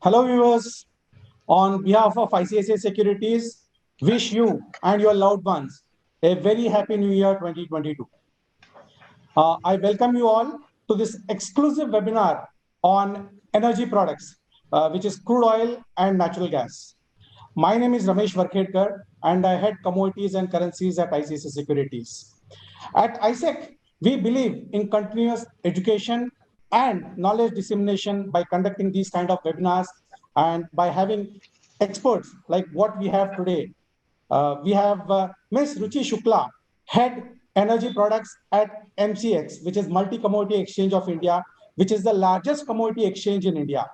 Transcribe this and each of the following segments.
Hello, viewers. On behalf of ICICI Securities, wish you and your loved ones a very happy New Year 2022. I welcome you all to this exclusive webinar on energy products, which is crude oil and natural gas. My name is Ramesh Varkhedkar, and I head commodities and currencies at ICICI Securities. At ISEC, we believe in continuous education and knowledge dissemination by conducting these kind of webinars and by having experts like what we have today. We have Ms. Ruchi Shukla, Head Energy Products at MCX, which is Multi Commodity Exchange of India, which is the largest commodity exchange in India.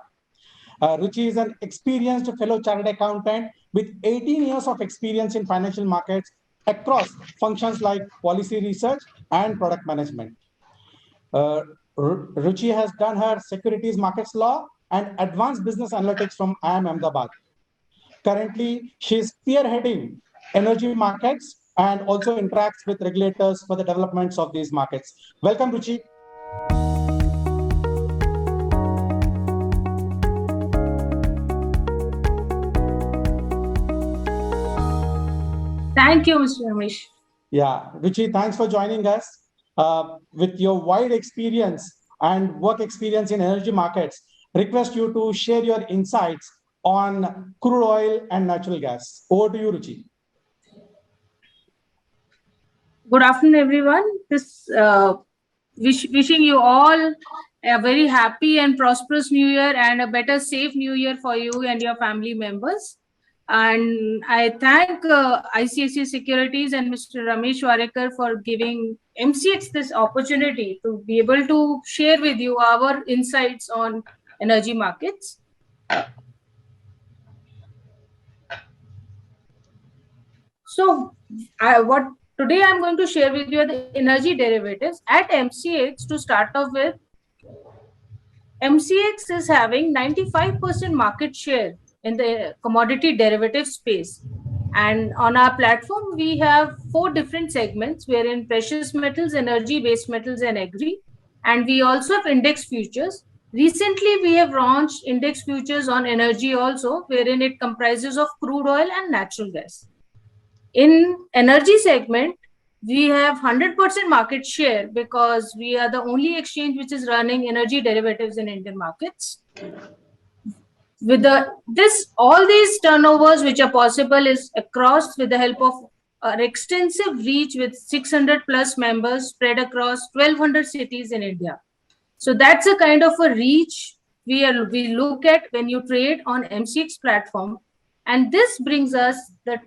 Ruchi is an experienced fellow chartered accountant with 18 years of experience in financial markets across functions like policy research and product management. Ruchi has done her securities markets law and advanced business analytics from IIM Ahmedabad. Currently, she is spearheading energy markets and also interacts with regulators for the developments of these markets. Welcome, Ruchi. Thank you, Mr. Ramesh. Yeah, Ruchi, thanks for joining us. With your wide experience and work experience in energy markets, request you to share your insights on crude oil and natural gas. Over to you, Ruchi. Good afternoon, everyone. Wishing you all a very happy and prosperous New Year and a better, safe New Year for you and your family members. And I thank ICICI Securities and Mr. Ramesh Warekar for giving MCX this opportunity to be able to share with you our insights on energy markets. So, today I'm going to share with you the energy derivatives at MCX. To start off with, MCX is having 95% market share in the commodity derivative space. And on our platform, we have 4 different segments wherein precious metals, energy, base metals, and agri. And we also have index futures. Recently, we have launched index futures on energy also, wherein it comprises of crude oil and natural gas. In energy segment, we have 100% market share because we are the only exchange which is running energy derivatives in Indian markets. With all these turnovers which are possible is across with the help of our extensive reach with 600 plus members spread across 1200 cities in India. So that's a kind of a reach we look at when you trade on MCX platform, and this brings us the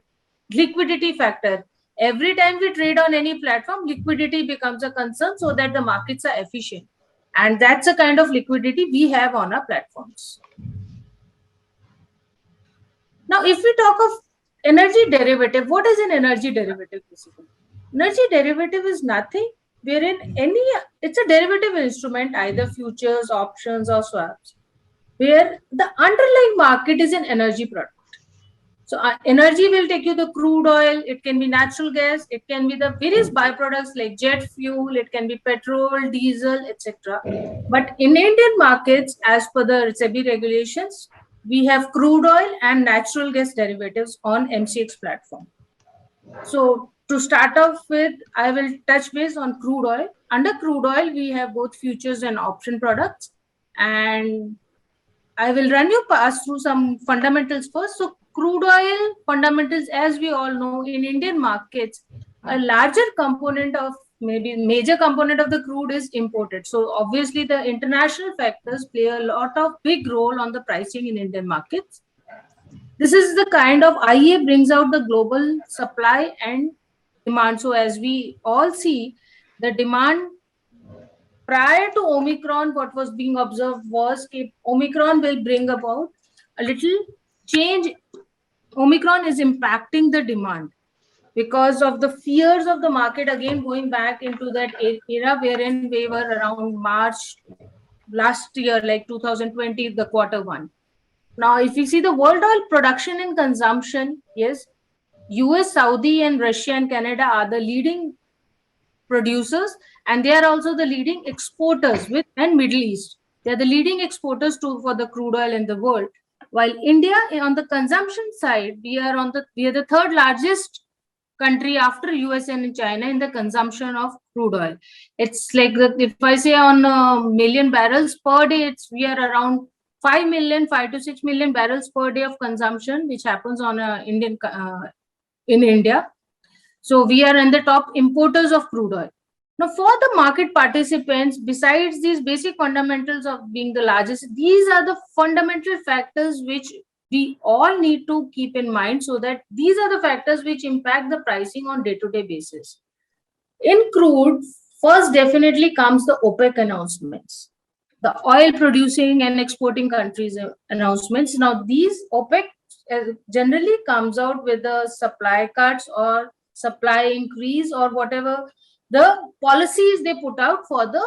liquidity factor. Every time we trade on any platform, liquidity becomes a concern so that the markets are efficient. And that's a kind of liquidity we have on our platforms. Now, if we talk of energy derivative, what is an energy derivative basically? Energy derivative is nothing wherein it's a derivative instrument, either futures, options, or swaps, where the underlying market is an energy product. So energy will take you the crude oil, it can be natural gas, it can be the various byproducts like jet fuel, it can be petrol, diesel, etc. But in Indian markets, as per the SEBI regulations, we have crude oil and natural gas derivatives on MCX platform. So to start off with, I will touch base on crude oil. Under crude oil, we have both futures and option products. And I will run you past through some fundamentals first. So crude oil fundamentals, as we all know, in Indian markets, a larger component of maybe major component of the crude is imported. So obviously the international factors play a lot of big role on the pricing in Indian markets. This is the kind of IEA brings out the global supply and demand. So as we all see, the demand prior to Omicron, what was being observed was Omicron will bring about a little change. Omicron is impacting the demand because of the fears of the market, again going back into that era wherein we were around March last year, like 2020, the Q1. Now, if you see the world oil production and consumption, yes, US, Saudi, and Russia and Canada are the leading producers, and they are also the leading exporters and Middle East. They are the leading exporters for the crude oil in the world. While India, on the consumption side, we are the third largest country after US and China in the consumption of crude oil. It's like if I say on a million barrels per day, we are around 5 to 6 million barrels per day of consumption, which happens on in India. So we are in the top importers of crude oil. Now, for the market participants, besides these basic fundamentals of being the largest, these are the fundamental factors which we all need to keep in mind, so that these are the factors which impact the pricing on day-to-day basis. In crude, first definitely comes the OPEC announcements, the oil producing and exporting countries announcements. Now, these OPEC generally comes out with the supply cuts or supply increase or whatever the policies they put out for the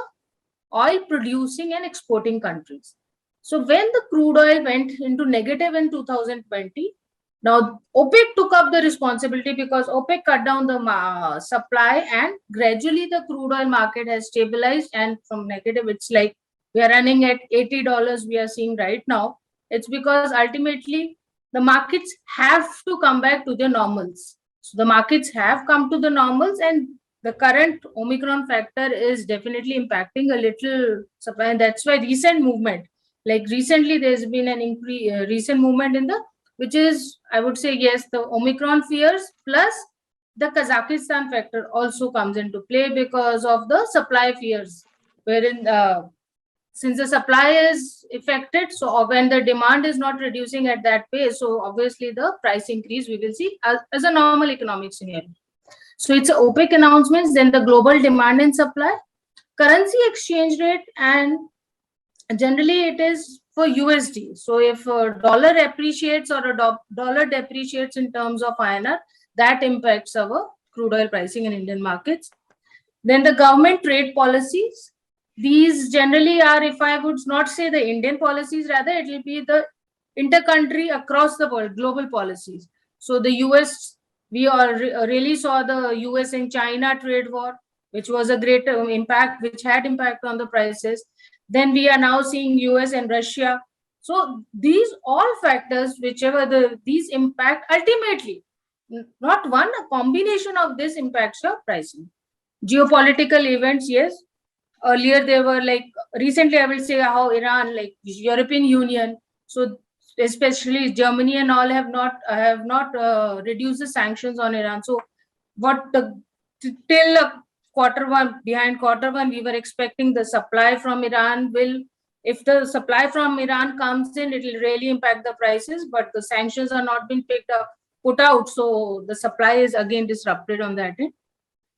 oil producing and exporting countries. So when the crude oil went into negative in 2020, now OPEC took up the responsibility because OPEC cut down the supply, and gradually the crude oil market has stabilized, and from negative it's like we are running at $80 we are seeing right now. It's because ultimately the markets have to come back to their normals. So the markets have come to the normals, and the current Omicron factor is definitely impacting a little supply, and that's why recent movement, like recently there's been an increase, recent movement in the, which is, I would say, yes, the Omicron fears plus the Kazakhstan factor also comes into play because of the supply fears, wherein since the supply is affected, so when the demand is not reducing at that pace, so obviously the price increase we will see as a normal economic scenario. So it's OPEC announcements, then the global demand and supply, currency exchange rate, and generally it is for USD. So if a dollar appreciates or a dollar depreciates in terms of INR, that impacts our crude oil pricing in Indian markets. Then the government trade policies. These generally are, if I would not say the Indian policies, rather it will be the inter-country across the world, global policies. So the US, we all really saw the US and China trade war, which was a great impact, which had impact on the prices. Then we are now seeing US and Russia. So these all factors, whichever these impact, ultimately, not one, a combination of this impacts your pricing. Geopolitical events, yes. Earlier they were like, recently I will say how Iran, like European Union, so especially Germany and all have not reduced the sanctions on Iran. So what till quarter one we were expecting the supply from Iran will, if the supply from Iran comes in, it will really impact the prices, but the sanctions are not being put out, so the supply is again disrupted on that end.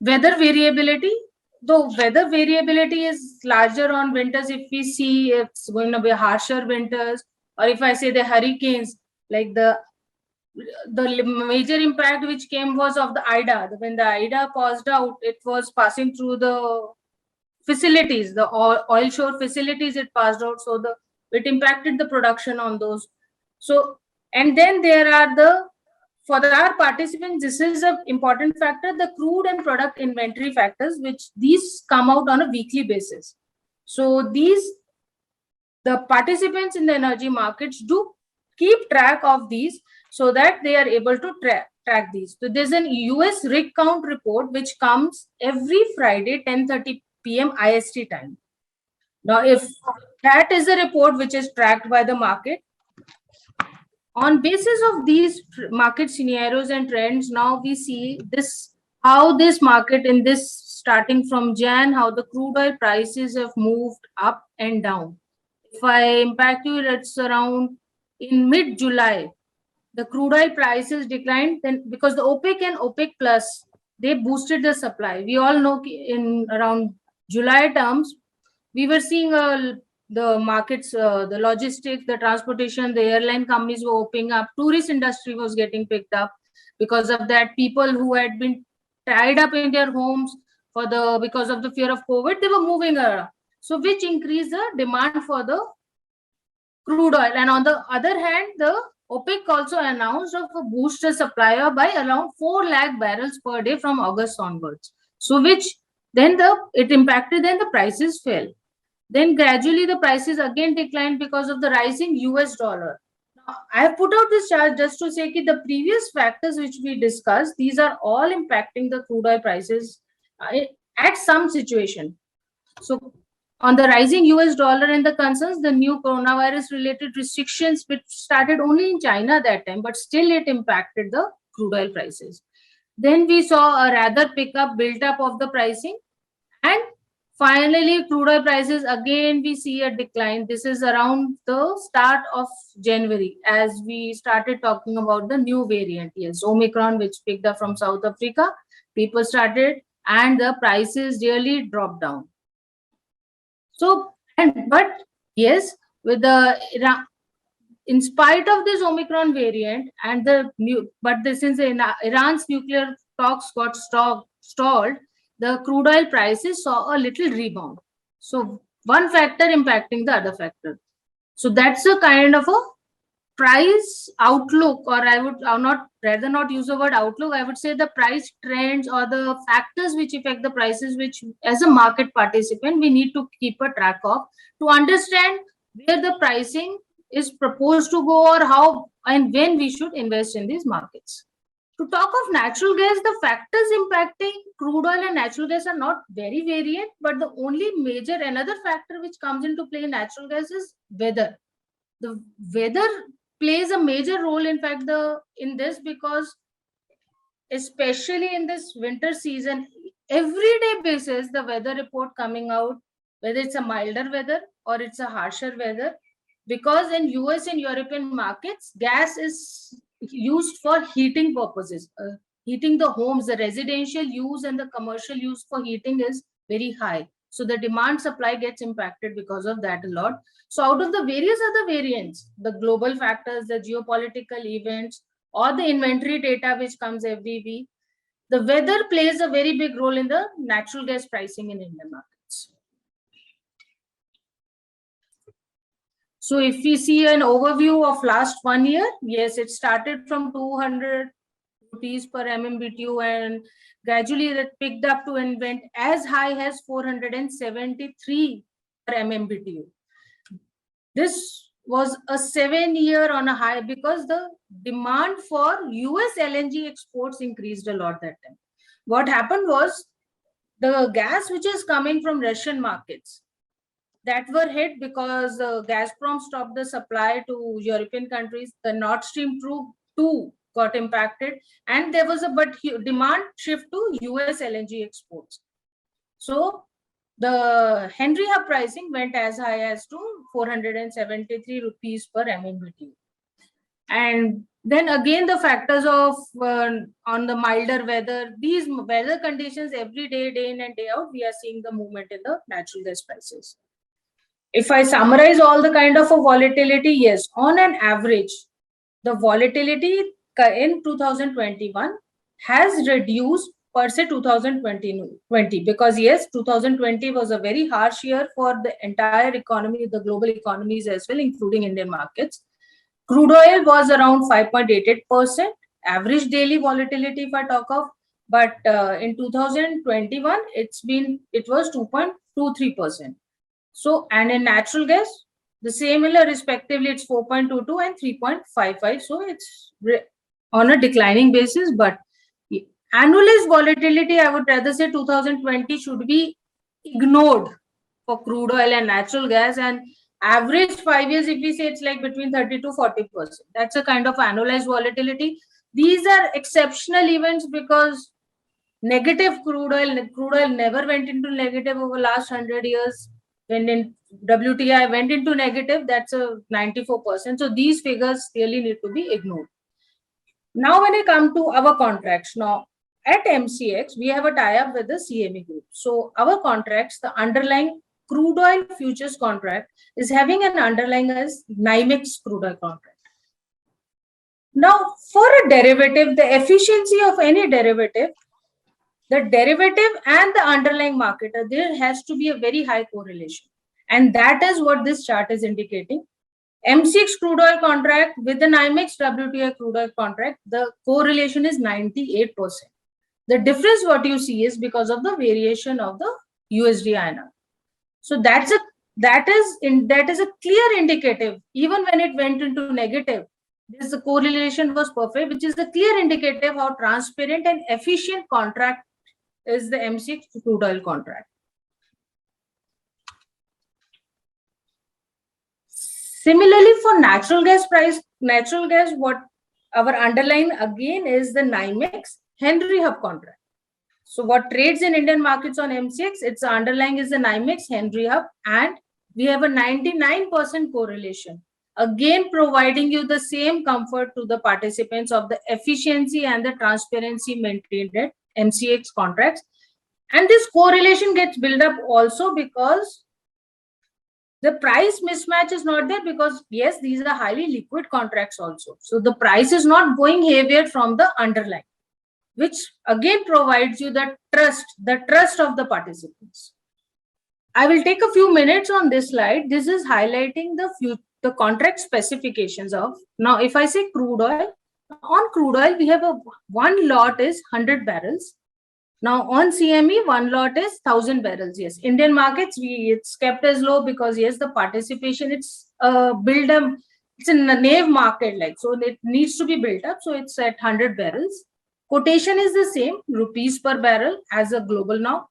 Weather variability, though weather variability is larger on winters, if we see it's going to be harsher winters, or if I say the hurricanes, like the major impact which came was of the Ida. When the Ida passed out, it was passing through the facilities, the oil shore facilities, it passed out, so it impacted the production on those. So, and then there are for our participants, this is an important factor, the crude and product inventory factors, which these come out on a weekly basis. So the participants in the energy markets do keep track of these so that they are able to track these. So there's an US rig count report which comes every Friday 10:30 p.m. IST time. Now, if that is a report which is tracked by the market, on basis of these market scenarios and trends, now we see how this market in this starting from Jan, how the crude oil prices have moved up and down. If I impact you, it's around in mid-July, the crude oil prices declined, then because the OPEC and OPEC plus, they boosted the supply. We all know in around July terms, we were seeing the markets, the logistics, the transportation, the airline companies were opening up. Tourist industry was getting picked up. Because of that, people who had been tied up in their homes because of the fear of COVID, they were moving around. So which increased the demand for the crude oil. And on the other hand, the OPEC also announced of a booster supply by around 4 lakh barrels per day from August onwards. So which then it impacted, then the prices fell. Then gradually the prices again declined because of the rising US dollar. I have put out this chart just to say that the previous factors which we discussed, these are all impacting the crude oil prices at some situation. So on the rising US dollar and the concerns, the new coronavirus related restrictions, which started only in China that time, but still it impacted the crude oil prices. Then we saw a rather built up of the pricing, and finally crude oil prices again we see a decline. This is around the start of January as we started talking about the new variant, yes, Omicron, which picked up from South Africa. People started and the prices really dropped down. So, but yes, with the in spite of this Omicron variant and the new, but this is Iran's nuclear talks got stalled, the crude oil prices saw a little rebound. So one factor impacting the other factor. So that's a kind of a price outlook, or I would rather not use the word outlook. I would say the price trends or the factors which affect the prices, which as a market participant we need to keep a track of to understand where the pricing is proposed to go or how and when we should invest in these markets. To talk of natural gas, the factors impacting crude oil and natural gas are not very variant, but the only another factor which comes into play in natural gas is weather. The weather plays a major role, in fact, in this, because especially in this winter season, everyday basis, the weather report coming out, whether it's a milder weather or it's a harsher weather, because in US and European markets, gas is used for heating purposes. Heating the homes, the residential use and the commercial use for heating is very high. So the demand supply gets impacted because of that a lot. So out of the various other variants, the global factors, the geopolitical events, or the inventory data which comes every week, the weather plays a very big role in the natural gas pricing in Indian markets. So if we see an overview of last 1 year, yes, it started from 200 rupees per MMBTU and gradually it picked up to and went as high as 473 per MMBTU. This was a 7-year on a high because the demand for US LNG exports increased a lot that time. What happened was the gas which is coming from Russian markets that were hit because Gazprom stopped the supply to European countries. The Nord Stream 2 got impacted, and there was a demand shift to US LNG exports. So the Henry Hub pricing went as high as to 473 rupees per MMBTU. And then again, the factors of on the milder weather, these weather conditions every day, day in and day out, we are seeing the movement in the natural gas prices. If I summarize all the kind of a volatility, yes, on an average, the volatility in 2021 has reduced per se 2020 because yes, 2020 was a very harsh year for the entire economy, the global economies as well, including Indian markets. Crude oil was around 5.88% average daily volatility if I talk of, but in 2021 it was 2.23%. So, and in natural gas, the similar respectively, it's 4.22 and 3.55. So it's on a declining basis, but annualized volatility, I would rather say 2020 should be ignored for crude oil and natural gas, and average 5 years, if we say, it's like between 30 to 40%. That's a kind of annualized volatility. These are exceptional events because negative crude oil never went into negative over last 100 years. When in WTI went into negative, that's a 94%. So these figures really need to be ignored. Now, when I come to our contracts, now at MCX, we have a tie-up with the CME Group. So our contracts, the underlying crude oil futures contract is having an underlying as NYMEX crude oil contract. Now, for a derivative, the efficiency of any derivative, the derivative and the underlying market, there has to be a very high correlation. And that is what this chart is indicating. MCX crude oil contract with the NYMEX WTI crude oil contract, the correlation is 98%. The difference what you see is because of the variation of the USD INR. So that is a clear indicative. Even when it went into negative, This correlation was perfect, which is a clear indicator of how transparent and efficient contract is the MCX crude oil contract. Similarly, for natural gas price, what our underlying again is the NYMEX Henry Hub contract. So what trades in Indian markets on MCX, its underlying is the NYMEX Henry Hub, and we have a 99% correlation. Again, providing you the same comfort to the participants of the efficiency and the transparency maintained at MCX contracts. And this correlation gets built up also because the price mismatch is not there, because yes, these are highly liquid contracts also. So the price is not going heavier from the underlying, which again provides you the trust of the participants. I will take a few minutes on this slide. This is highlighting the contract specifications of, now if I say crude oil, on crude oil we have one lot is 100 barrels. Now on CME, one lot is 1000 barrels. Yes, Indian markets, it's kept as low because yes, the participation, it's build up, it's in the NAV market, like, so it needs to be built up. So it's at 100 barrels. Quotation is the same, rupees per barrel as a global now.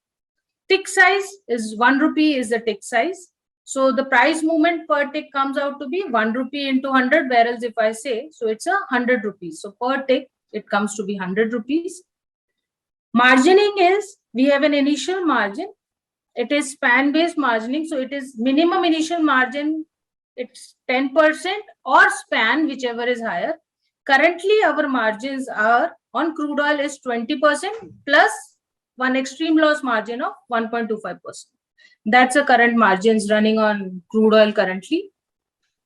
Tick size is 1 rupee is the tick size. So the price movement per tick comes out to be 1 rupee into 100 barrels if I say. So it's 100 rupees. So per tick, it comes to be 100 rupees. Margining is, we have an initial margin. It is span-based margining. So it is minimum initial margin, it's 10% or span, whichever is higher. Currently, our margins are on crude oil is 20% plus one extreme loss margin of 1.25%. That's the current margins running on crude oil currently.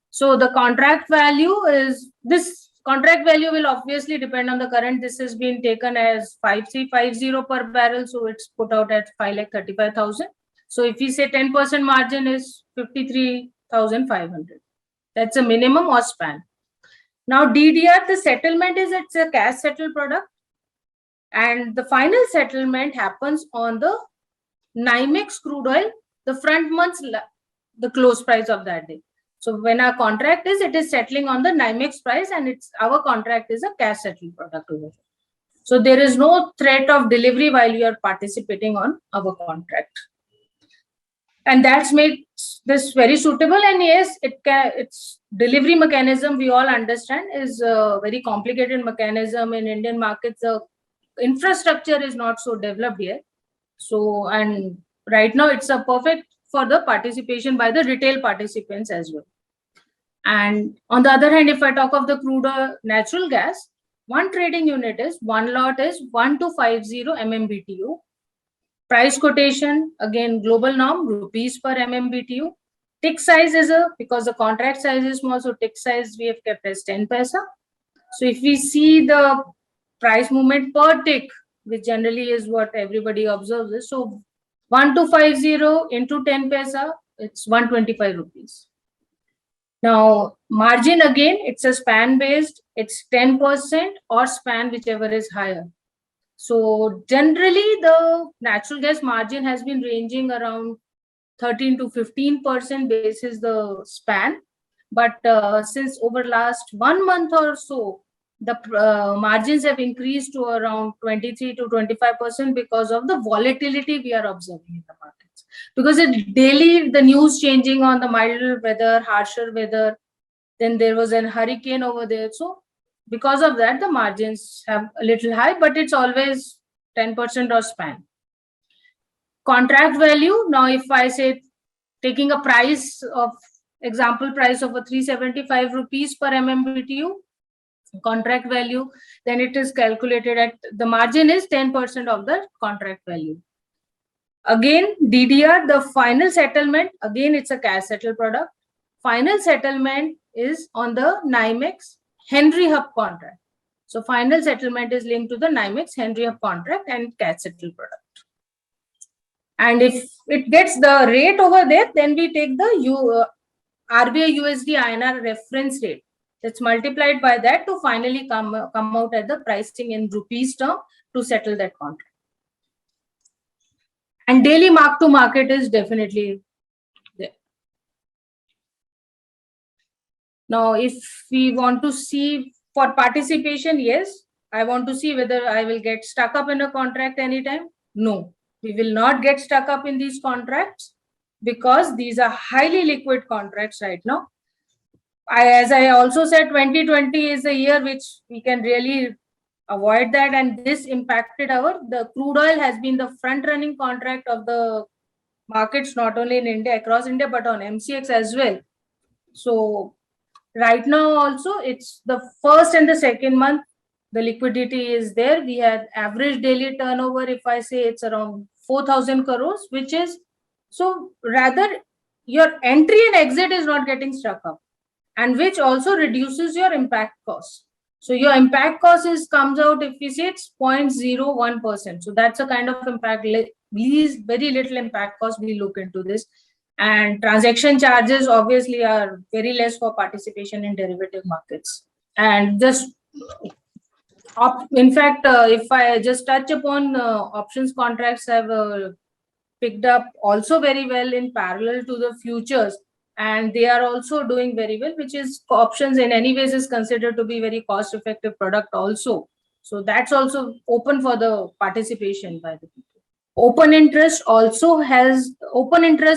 So the contract value is, this contract value will obviously depend on the current. This has been taken as 5350 per barrel. So it's put out at 5,35,000. So if we say 10% margin is 53,500. That's a minimum or span. Now DDR, the settlement is, it's a cash settled product. And the final settlement happens on the NYMEX crude oil, the front month's, the close price of that day. So when our contract is, it is settling on the NYMEX price, and it's, our contract is a cash settled product over here. So there is no threat of delivery while you are participating on our contract. And that's made this very suitable. And yes, its delivery mechanism, we all understand, is a very complicated mechanism in Indian markets. The infrastructure is not so developed here. So, and right now it's a perfect for the participation by the retail participants as well. And on the other hand, if I talk of the crude or natural gas, one trading unit is, one lot is 1250 MMBTU. Price quotation, again, global norm, rupees per MMBTU. Tick size is because the contract size is small, so tick size we have kept as 10 paisa. So if we see the price movement per tick, which generally is what everybody observes, is, so 1250 into 10 paisa, it's 125 rupees. Now, margin again, it's a span based, it's 10% or span, whichever is higher. So generally, the natural gas margin has been ranging around 13 to 15% basis the span. But since over last 1 month or so, the margins have increased to around 23 to 25% because of the volatility we are observing in the markets. Because it's daily, the news changing on the milder weather, harsher weather, then there was a hurricane over there. So because of that, the margins have a little high, but it's always 10% or span. Contract value, now if I say taking a price of, example price of a 375 rupees per MMBTU, contract value, then it is calculated at, the margin is 10% of the contract value. Again, DDR, the final settlement, again, it's a cash settled product. Final settlement is on the NYMEX Henry Hub contract. So final settlement is linked to the NYMEX Henry Hub contract and cash settled product. And if it gets the rate over there, then we take the RBI USD INR reference rate. It's multiplied by that to finally come out at the pricing in rupees term to settle that contract. And daily mark to market is definitely there. Now, if we want to see for participation, yes, I want to see whether I will get stuck up in a contract anytime. No, we will not get stuck up in these contracts because these are highly liquid contracts right now. As I also said, 2020 is a year which we can really avoid that, and this impacted the crude oil has been the front running contract of the markets, not only in India, across India, but on MCX as well. So right now also it's the first and the second month, the liquidity is there. We had average daily turnover, if I say, it's around 4,000 crores, which is, so rather your entry and exit is not getting stuck up, and which also reduces your impact cost. So your impact cost comes out, if we say, it's 0.01%. So that's a kind of impact, least very little impact cost. We look into this, and transaction charges obviously are very less for participation in derivative markets. And just in fact, if I just touch upon options contracts have picked up also very well in parallel to the futures, and they are also doing very well, which is options in any ways is considered to be very cost effective product also. So that's also open for the participation by the people. Open interest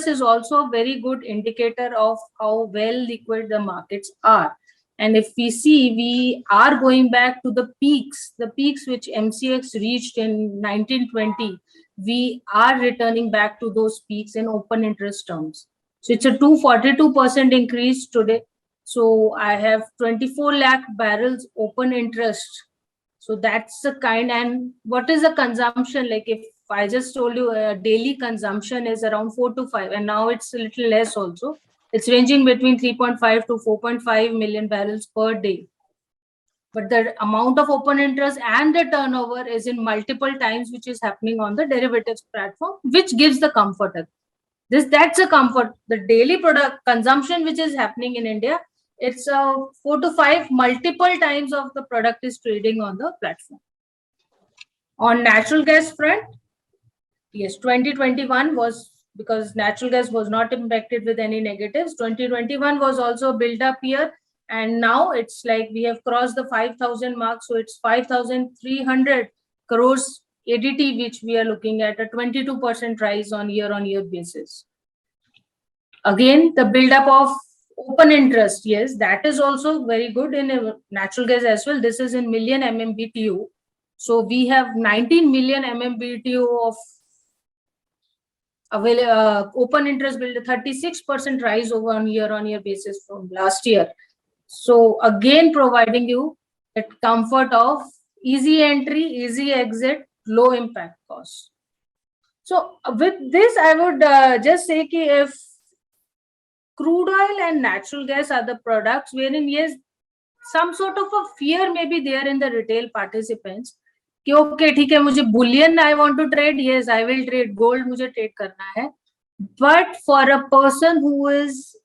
is also a very good indicator of how well liquid the markets are. And if we see, we are going back to the peaks which MCX reached in 1920. We are returning back to those peaks in open interest terms. So it's a 242% increase today. So I have 24 lakh barrels open interest. So that's the kind. And what is the consumption? Like, if I just told you daily consumption is around 4 to 5, and now it's a little less also. It's ranging between 3.5 to 4.5 million barrels per day. But the amount of open interest and the turnover is in multiple times, which is happening on the derivatives platform, which gives the comfort. That's a comfort. The daily product consumption which is happening in India, it's 4 to 5 multiple times of the product is trading on the platform. On natural gas front, yes, 2021 was, because natural gas was not impacted with any negatives. 2021 was also a build-up year, and now it's like we have crossed the 5,000 mark. So it's 5,300 crores ADT, which we are looking at a 22% rise on year basis. Again, the build-up of open interest, yes, that is also very good in natural gas as well. This is in million MMBTU. So we have 19 million MMBTU of open interest build, 36% rise over on year basis from last year. So again, providing you that comfort of easy entry, easy exit, low impact cost. So with this, I would just say ki if crude oil and natural gas are the products wherein, yes, some sort of a fear may be there in the retail participants. Okay, ठीक है, मुझे bullion I want to trade, yes, I will trade gold, मुझे trade करना है. But for a person who is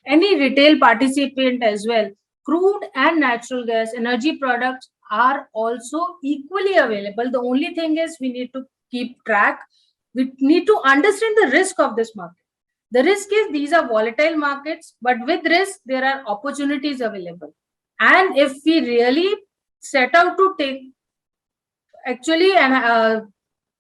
any retail participant as well, crude and natural gas energy products are also equally available. The only thing is we need to keep track. We need to understand the risk of this market. The risk is these are volatile markets, but with risk, there are opportunities available. And if we really set out to take actually and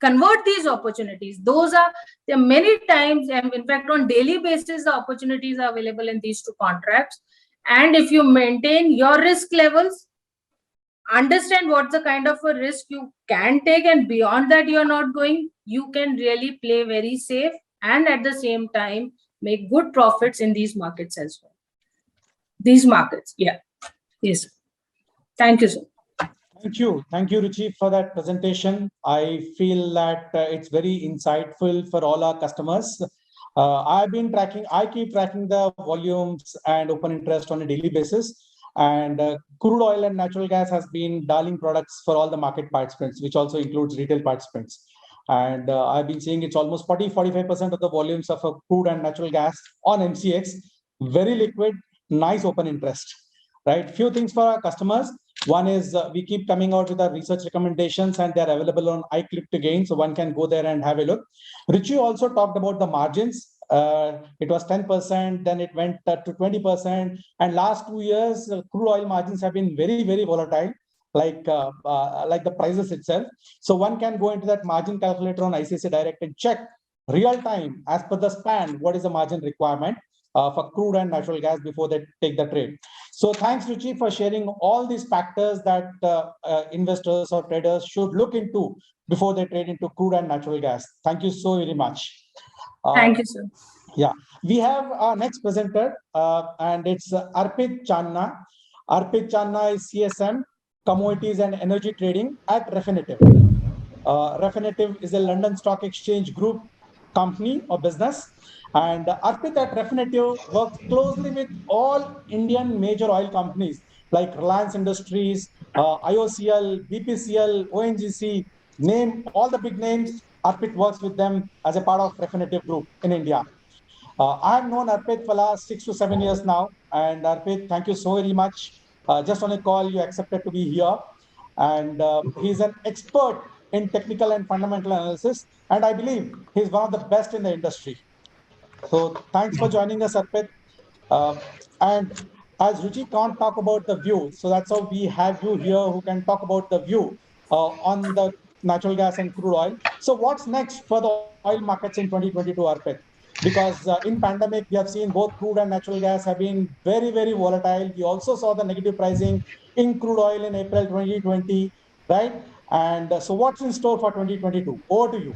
convert these opportunities, there are many times, and in fact on daily basis the opportunities are available in these two contracts. And if you maintain your risk levels, understand what's the kind of a risk you can take, and beyond that you are not going, you can really play very safe and at the same time make good profits in these markets as well. These markets, yeah. Yes. Thank you, sir. Thank you, Ruchi, for that presentation. I feel that it's very insightful for all our customers. I keep tracking the volumes and open interest on a daily basis. And crude oil and natural gas has been darling products for all the market participants, which also includes retail participants. And I've been seeing it's almost 40-45% of the volumes of crude and natural gas on MCX. Very liquid, nice open interest, right? Few things for our customers. One is we keep coming out with our research recommendations, and they're available on iClick to Gain, so one can go there and have a look. Ruchi also talked about the margins. It was 10%, then it went to 20%. And last 2 years, crude oil margins have been very, very volatile, like the prices itself. So one can go into that margin calculator on ICICI Direct and check real time as per the span, what is the margin requirement for crude and natural gas before they take the trade. So thanks, Ruchi, for sharing all these factors that investors or traders should look into before they trade into crude and natural gas. Thank you so very much. Thank you, sir. Yeah, we have our next presenter, and it's Arpit Channa. Arpit Channa is CSM, Commodities and Energy Trading at Refinitiv. Refinitiv is a London Stock Exchange Group company or business. And Arpit at Refinitiv works closely with all Indian major oil companies like Reliance Industries, IOCL, BPCL, ONGC, name all the big names. Arpit works with them as a part of Refinitiv Group in India. I have known Arpit for the last 6 to 7 years now. And Arpit, thank you so very much. Just on a call, you accepted to be here. And he's an expert in technical and fundamental analysis. And I believe he's one of the best in the industry. So thanks for joining us, Arpit. And as Ruchi can't talk about the view, so that's how we have you here who can talk about the view on the natural gas and crude oil. So what's next for the oil markets in 2022, Arpit? Because in pandemic, we have seen both crude and natural gas have been very, very volatile. We also saw the negative pricing in crude oil in April 2020, right? And so what's in store for 2022? Over to you.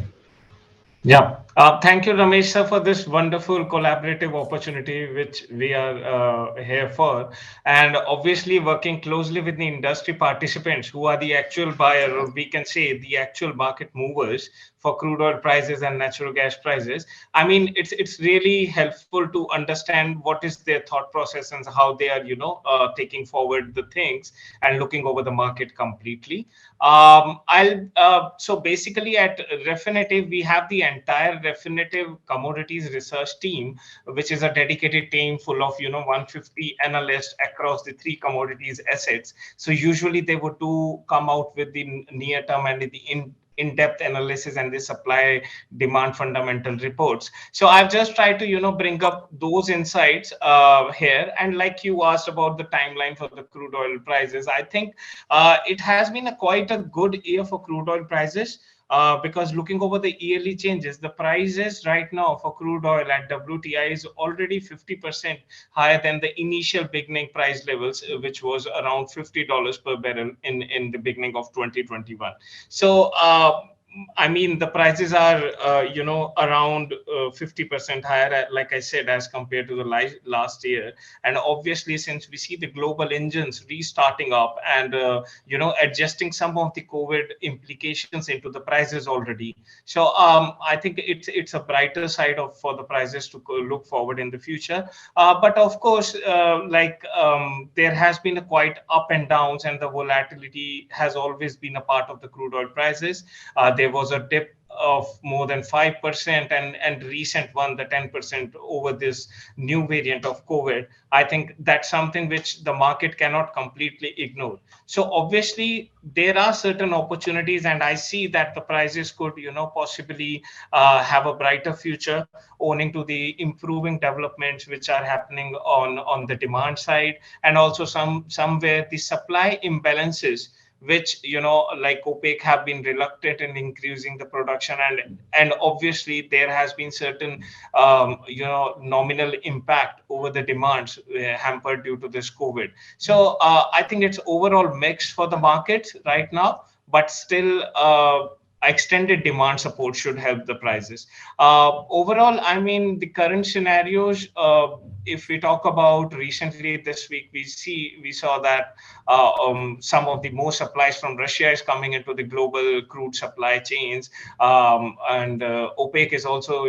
Yeah, thank you, Ramesh sir, for this wonderful collaborative opportunity which we are here for, and obviously working closely with the industry participants who are the actual buyer, or we can say the actual market movers for crude oil prices and natural gas prices. I mean, it's really helpful to understand what is their thought process and how they are, taking forward the things and looking over the market completely. So basically at Refinitiv, we have the entire Refinitiv commodities research team, which is a dedicated team full of 150 analysts across the three commodities assets. So usually they would come out with the near term and the in-depth analysis and the supply demand fundamental reports. So I've just tried to bring up those insights here. And like you asked about the timeline for the crude oil prices, I think it has been quite a good year for crude oil prices. Because looking over the yearly changes, the prices right now for crude oil at WTI is already 50% higher than the initial beginning price levels, which was around $50 per barrel in the beginning of 2021. So I mean, the prices are, around 50% higher, like I said, as compared to the last year. And obviously, since we see the global engines restarting up and, adjusting some of the COVID implications into the prices already. So I think it's a brighter side for the prices to look forward in the future. But of course, there has been a quite up and downs, and the volatility has always been a part of the crude oil prices. There was a dip of more than 5% and recent one, the 10% over this new variant of COVID. I think that's something which the market cannot completely ignore. So obviously there are certain opportunities, and I see that the prices could, possibly have a brighter future owing to the improving developments which are happening on the demand side, and also somewhere the supply imbalances which like OPEC have been reluctant in increasing the production, and obviously there has been certain nominal impact over the demands hampered due to this COVID. So I think it's overall mixed for the market right now, but still extended demand support should help the prices. Overall, I mean, the current scenarios, if we talk about recently this week, we saw that some of the more supplies from Russia is coming into the global crude supply chains, and OPEC is also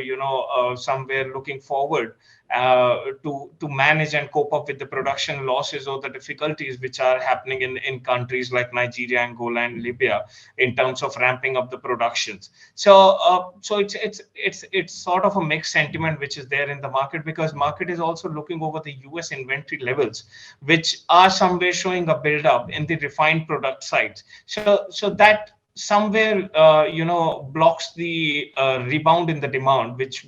somewhere looking forward to manage and cope up with the production losses or the difficulties which are happening in countries like Nigeria, Angola, and Libya in terms of ramping up the productions. So it's sort of a mixed sentiment which is there in the market, because market is also looking over the US inventory levels, which are somewhere showing a build up in the refined product sides. So that somewhere blocks the rebound in the demand, which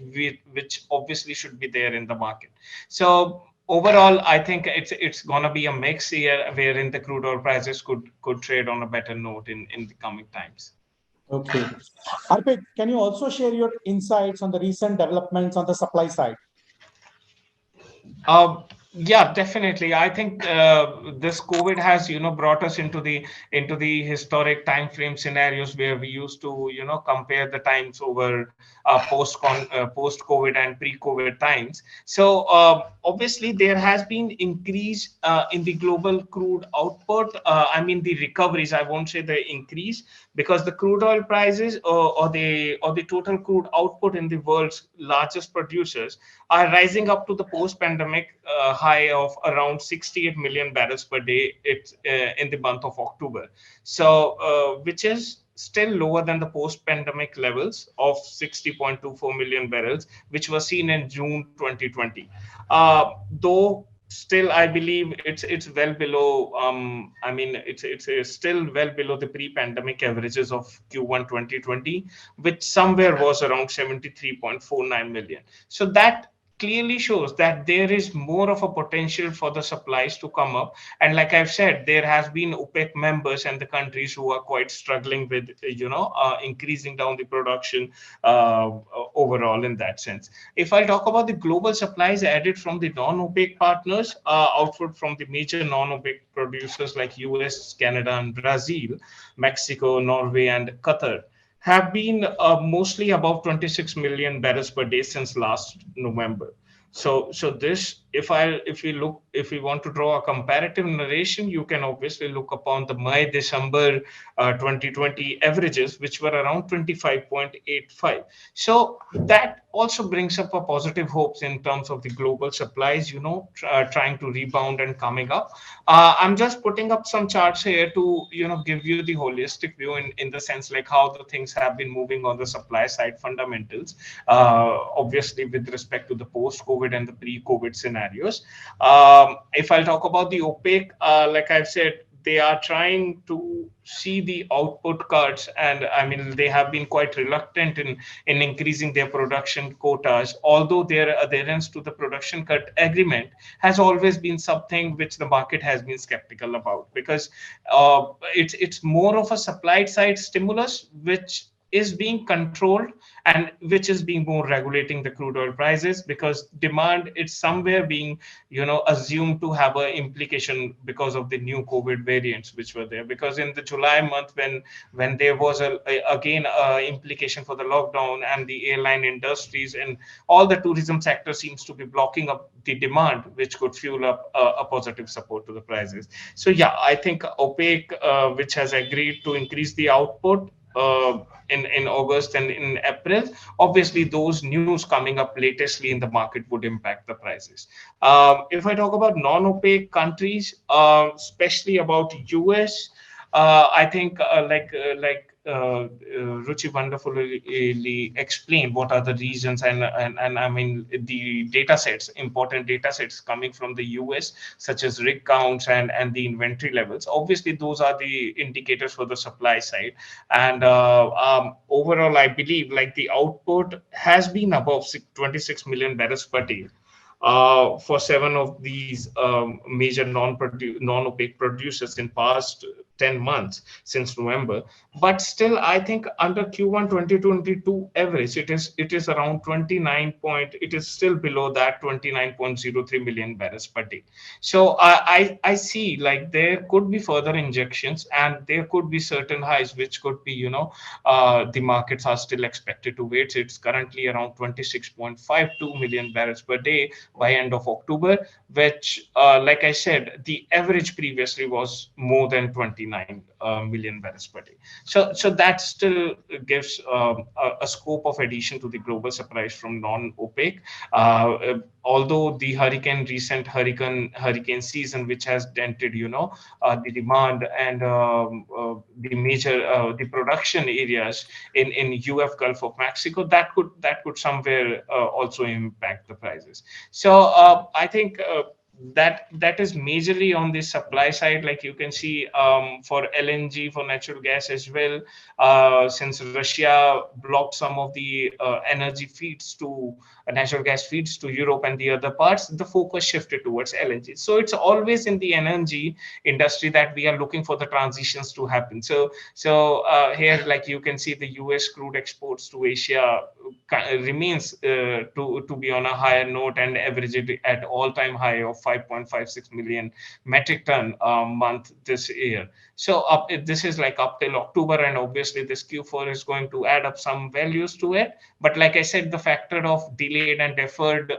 obviously should be there in the market. So overall, I think it's gonna be a mix year wherein the crude oil prices could trade on a better note in the coming times. Okay. Arpit, can you also share your insights on the recent developments on the supply side? Yeah, definitely. I think this COVID has, brought us into the historic time frame scenarios where we used to, compare the times over post COVID and pre-COVID times. So obviously there has been increase in the global crude output. I mean the recoveries. I won't say the increase, because the crude oil prices or the total crude output in the world's largest producers are rising up to the post-pandemic high of around 68 million barrels per day in the month of October. So, which is still lower than the post-pandemic levels of 60.24 million barrels, which was seen in June 2020. Though still, I believe it's well below. I mean, it's still well below the pre-pandemic averages of Q1 2020, which somewhere was around 73.49 million. So that clearly shows that there is more of a potential for the supplies to come up. And like I've said, there has been OPEC members and the countries who are quite struggling with increasing down the production overall in that sense. If I talk about the global supplies added from the non-OPEC partners, output from the major non-OPEC producers like US, Canada, and Brazil, Mexico, Norway, and Qatar have been mostly above 26 million barrels per day since last November. So this, if we want to draw a comparative narration, you can obviously look upon the May-December 2020 averages, which were around 25.85. So that also brings up a positive hopes in terms of the global supplies, trying to rebound and coming up. I'm just putting up some charts here to, give you the holistic view in the sense like how the things have been moving on the supply side fundamentals, obviously with respect to the post-COVID and the pre-COVID scenarios. If I'll talk about the OPEC, like I've said, they are trying to see the output cuts, and I mean they have been quite reluctant in increasing their production quotas, although their adherence to the production cut agreement has always been something which the market has been skeptical about, because it's more of a supply side stimulus which is being controlled and which is being more regulating the crude oil prices, because demand is somewhere being assumed to have an implication because of the new COVID variants which were there. Because in the July month, when there was again implication for the lockdown, and the airline industries and all the tourism sector seems to be blocking up the demand, which could fuel up a positive support to the prices. So yeah, I think OPEC, which has agreed to increase the output in August and in April, obviously those news coming up latestly in the market would impact the prices. If I talk about non-OPEC countries, especially about US, I think Ruchi wonderfully explained what are the reasons, and I mean the data sets, important data sets coming from the US, such as rig counts and the inventory levels. Obviously, those are the indicators for the supply side. And overall, I believe like the output has been above 26 million barrels per day for 7 of these major non-OPEC producers in past 10 months since November. But still, I think under Q1 2022 average, it is around 29 point. It is still below that 29.03 million barrels per day. So I see like there could be further injections, and there could be certain highs which could be the markets are still expected to wait. It's currently around 26.52 million barrels per day by end of October, which, like I said, the average previously was more than 29 million barrels per day. So that still gives a scope of addition to the global supplies from non-OPEC. Although the recent hurricane season, which has dented, the demand and the production areas in UF Gulf of Mexico, that could somewhere also impact the prices. So I think that is majorly on the supply side. Like you can see, for LNG, for natural gas as well, since Russia blocked some of the energy feeds to natural gas feeds to Europe and the other parts, the focus shifted towards LNG. So it's always in the energy industry that we are looking for the transitions to happen. So here, like you can see, the US crude exports to Asia remains to be on a higher note and average it at all-time high of 5.56 million metric ton month this year. So this is like up till October, and obviously this Q4 is going to add up some values to it. But like I said, the factor of delayed and deferred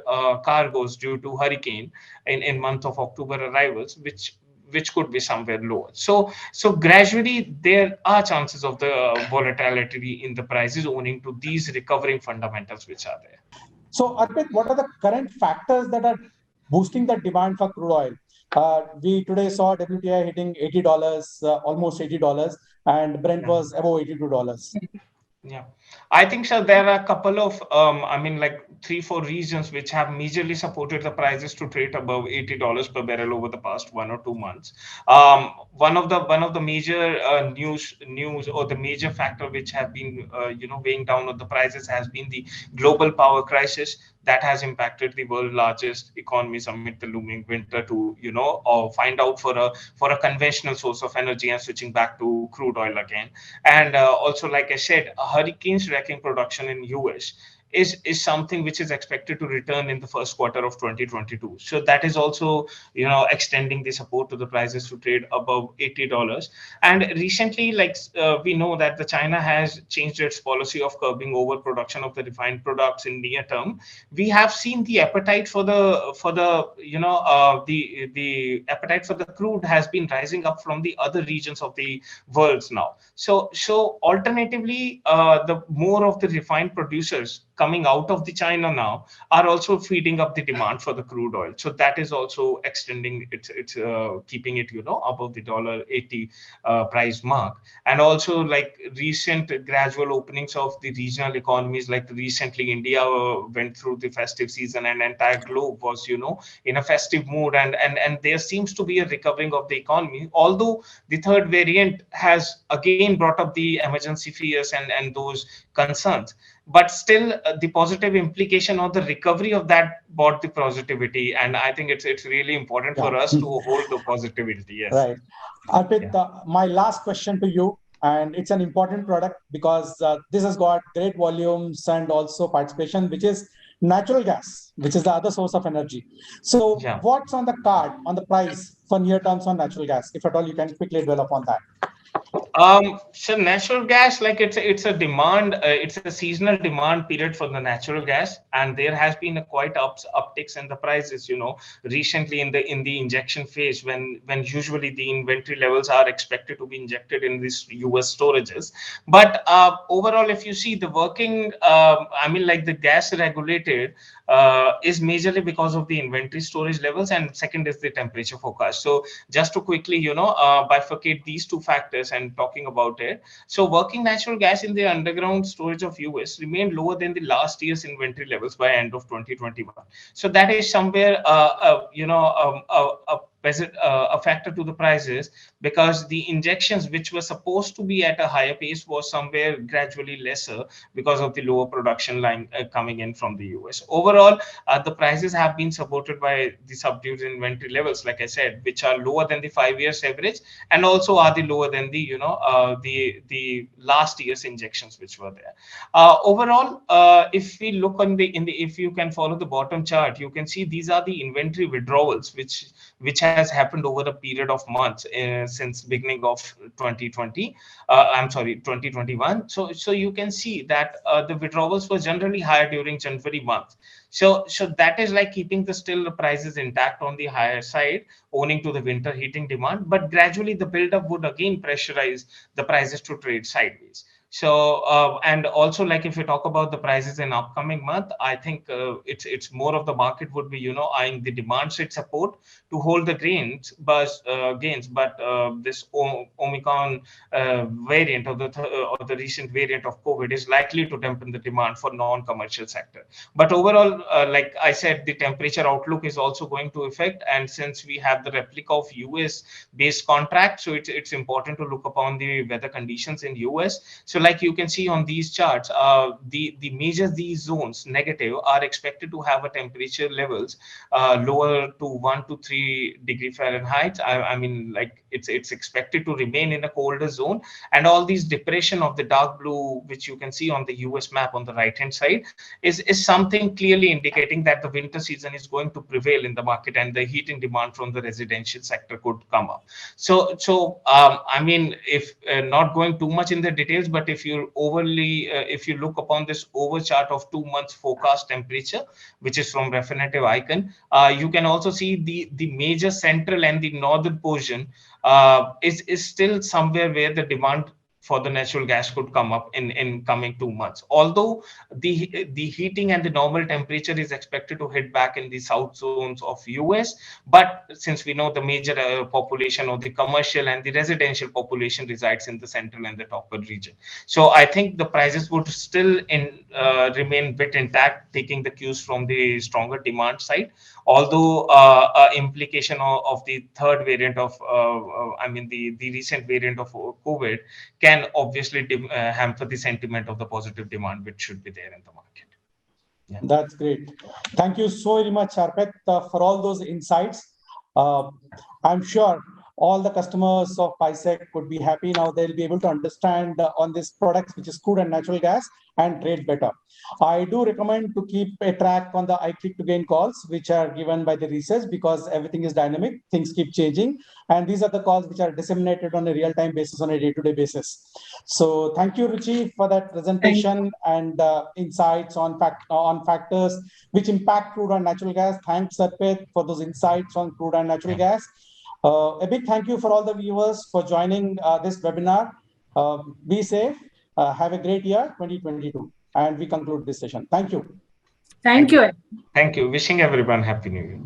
cargoes due to hurricane in month of October arrivals, which could be somewhere lower. So gradually there are chances of the volatility in the prices owing to these recovering fundamentals which are there. So, Arpit, what are the current factors that are boosting the demand for crude oil? We today saw WTI hitting $80, almost $80, and Brent was above $82. Yeah, I think so. There are a couple of, like 3-4 regions which have majorly supported the prices to trade above $80 per barrel over the past 1 or 2 months. One of the major news or the major factor which have been weighing down on the prices has been the global power crisis that has impacted the world's largest economies amid the looming winter to or find out for a conventional source of energy and switching back to crude oil again. And also, like I said, hurricanes wrecking production in US is something which is expected to return in the first quarter of 2022. So that is also extending the support to the prices to trade above $80. And recently, we know that the China has changed its policy of curbing overproduction of the refined products in near term. We have seen the appetite for the appetite for the crude has been rising up from the other regions of the world now. So alternatively, the more of the refined producers coming out of the China now are also feeding up the demand for the crude oil. So that is also extending it's keeping it above the $80 price mark. And also, like recent gradual openings of the regional economies, like recently India went through the festive season and entire globe was in a festive mood, and there seems to be a recovering of the economy, although the third variant has again brought up the emergency fears and those concerns. But still, the positive implication of the recovery of that brought the positivity, and I think it's really important for us to hold the positivity. Yes. Right. Arpit, my last question to you, and it's an important product because this has got great volumes and also participation, which is natural gas, which is the other source of energy. So what's on the card, on the price for near terms on natural gas? If at all you can quickly develop on that. So natural gas, like it's a demand, it's a seasonal demand period for the natural gas, and there has been a quite upticks in the prices, recently in the injection phase when usually the inventory levels are expected to be injected in these US storages. But overall, if you see the working, the gas regulated is majorly because of the inventory storage levels, and second is the temperature forecast. So just to quickly, bifurcate these two factors and talking about it. So working natural gas in the underground storage of US remained lower than the last year's inventory levels by end of 2021. So that is somewhere, a factor to the prices, because the injections which were supposed to be at a higher pace was somewhere gradually lesser because of the lower production line coming in from the US. Overall, the prices have been supported by the subdued inventory levels, like I said, which are lower than the 5 years average, and also are the lower than the the last year's injections which were there. Overall, if we look on if you can follow the bottom chart, you can see these are the inventory withdrawals which has happened over a period of months since beginning of 2021. So you can see that the withdrawals were generally higher during January month. So that is like keeping the prices intact on the higher side, owing to the winter heating demand. But gradually the buildup would again pressurize the prices to trade sideways. So and also, like if you talk about the prices in upcoming month, I think it's more of the market would be eyeing the demand side support to hold the gains, but this Omicron variant or the recent variant of COVID is likely to dampen the demand for non-commercial sector. But overall, like I said, the temperature outlook is also going to affect, and since we have the replica of US based contract, so it's important to look upon the weather conditions in US. So like you can see on these charts, the major these zones negative are expected to have a temperature levels lower to 1 to 3 degree Fahrenheit. I mean, like it's expected to remain in a colder zone, and all these depression of the dark blue, which you can see on the US map on the right hand side, is something clearly indicating that the winter season is going to prevail in the market, and the heating demand from the residential sector could come up. So I mean, if not going too much in the details, but if you if you look upon this over chart of 2 months forecast temperature, which is from Refinitiv Icon, you can also see the major central and the northern portion is still somewhere where the demand for the natural gas could come up in coming 2 months. Although the heating and the normal temperature is expected to hit back in the south zones of US, but since we know the major population of the commercial and the residential population resides in the central and the upper region. So I think the prices would still remain bit intact, taking the cues from the stronger demand side. Although implication of the third variant of, I mean, the recent variant of COVID can obviously hamper the sentiment of the positive demand, which should be there in the market. Yeah. That's great. Thank you so very much, Sharpet, for all those insights. I'm sure all the customers of PISEC could be happy now. They'll be able to understand on this products, which is crude and natural gas, and trade better. I do recommend to keep a track on the iClick to Gain calls, which are given by the research, because everything is dynamic, things keep changing. And these are the calls which are disseminated on a real-time basis, on a day-to-day basis. So thank you, Ruchi, for that presentation and insights on factors which impact crude and natural gas. Thanks, Sarpet, for those insights on crude and natural gas. A big thank you for all the viewers for joining this webinar. Be safe. Have a great year 2022. And we conclude this session. Thank you. Thank you. Thank you. Wishing everyone Happy New Year.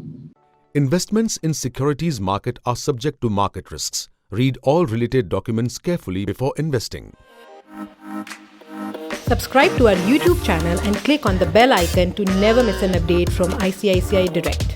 Investments in securities market are subject to market risks. Read all related documents carefully before investing. Subscribe to our YouTube channel and click on the bell icon to never miss an update from ICICI Direct.